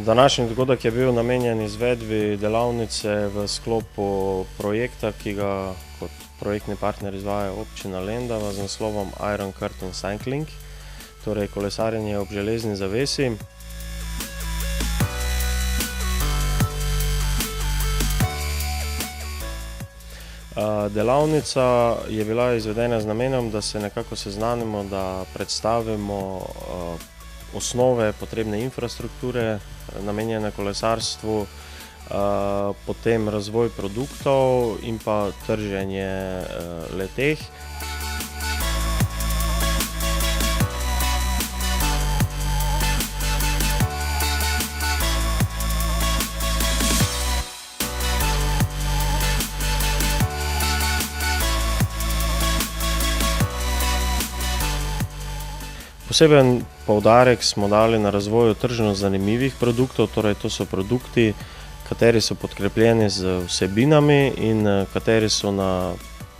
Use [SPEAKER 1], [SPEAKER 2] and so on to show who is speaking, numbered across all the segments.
[SPEAKER 1] Današnji dogodek je bil namenjen izvedbi delavnice v sklopu projekta, ki ga kot projektni partner izvaja občina Lendava z naslovom Iron Curtain Cycling, torej kolesarjenje ob železni zavesi. Delavnica je bila izvedena z namenom, da se nekako seznanimo, da predstavimo osnove potrebne infrastrukture namenjene kolesarstvu, potem razvoj produktov in pa trženje le-teh. Poseben poudarek smo dali na razvoju tržno zanimivih produktov, torej to so produkti, kateri so podkrepljeni z vsebinami in kateri so na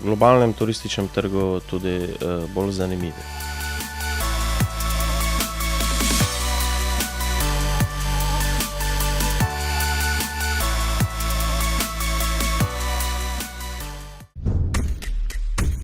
[SPEAKER 1] globalnem turističnem trgu tudi bolj zanimivi.